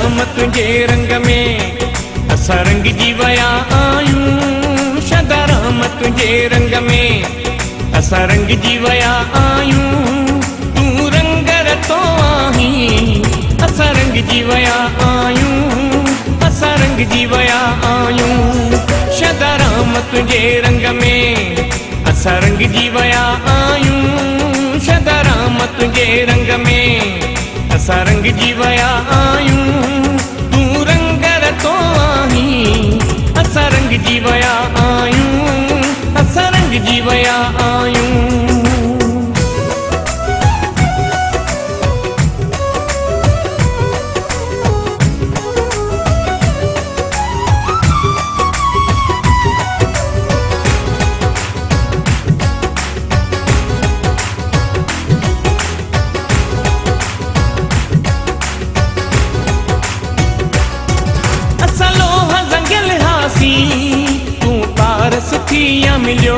राम तुझे रंग में असां रंगजी विया आहियूं। सदा राम तुझे रंग में असां रंगजी विया आहियूं। तूं रंग रतो आहीं असां रंगजी विया आहियूं। असां रंगजी विया आहियूं। सदा राम तुझे रंग में असां रंगजी विया आहियूं। सदा राम तुझे रंग में असां रंगजी विया आहियूं। तूं रंग रतो आहीं असां रंगजी विया आहियूं। असां रंगजी विया आहियूं। तूं पारस थिया मिलियो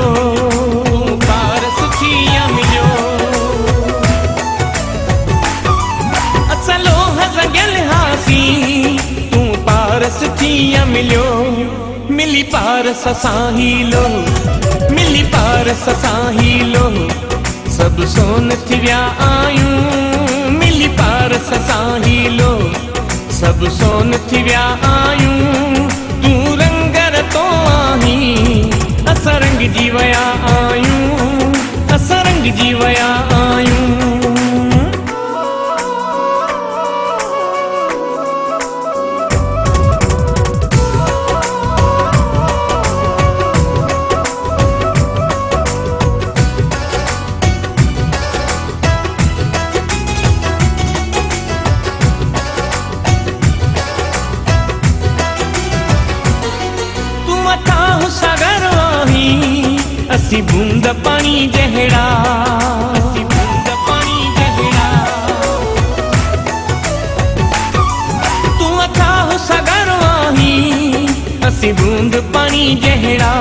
पारस थिया मिलियो। असां लोह रंगियल हासीं तूं पारस थिया मिलियो। मिली पारस सां ही लो मिली पारस सां ही लो सभु सोन थी विया आहियूं। मिली पारस सां ही लो सभु सोन थी विया आहियूं। तूं रंग रतो आहीं असां रंगजी विया आहियूं। असां रंगजी विया आहियूं। सागर आहीं असीं बूंद पानी जहिड़ा असीं बूंद पानी जहिड़ा। तूं अथाह सागर आहीं असीं बूंद पानी जहिड़ा।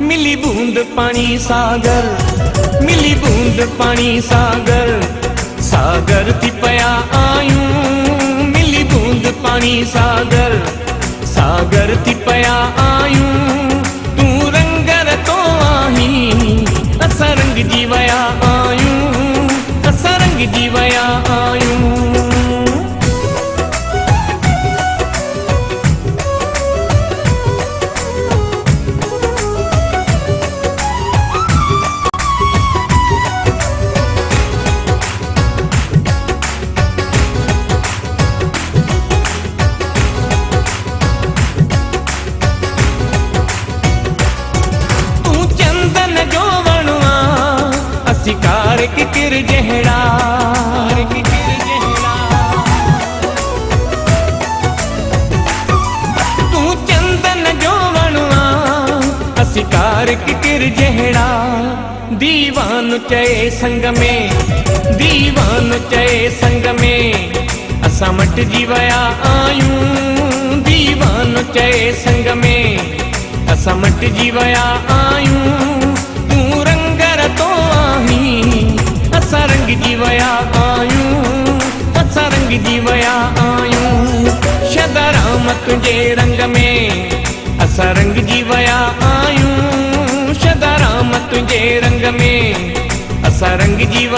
मिली बूंद पानी सागर मिली बूंद पानी सागर सागर थी पिया आहियूं। मिली बूंद पानी सागर सागर थी पिया आहियूं। तूं रंग रतो आहीं असां रंगजी विया आहियूं। असां रंगजी विया आहियूं। कार किकिर जहिड़ा तूं चंदन जो वणवा असीं कार किकिर जहिड़ा। दीवान चए संग में दीवान चए संग में असां मटिजी विया आहियूं। दीवान चए संग में असां मटिजी विया आहियूं। तूं रंग रतो आहीं असां रंगजी विया आहियूं। असां रंगजी विया आहियूं। सदा राम तुझे रंग में असां रंगजी विया आहियूं। सदा राम तुझे रंग में असां रंगजी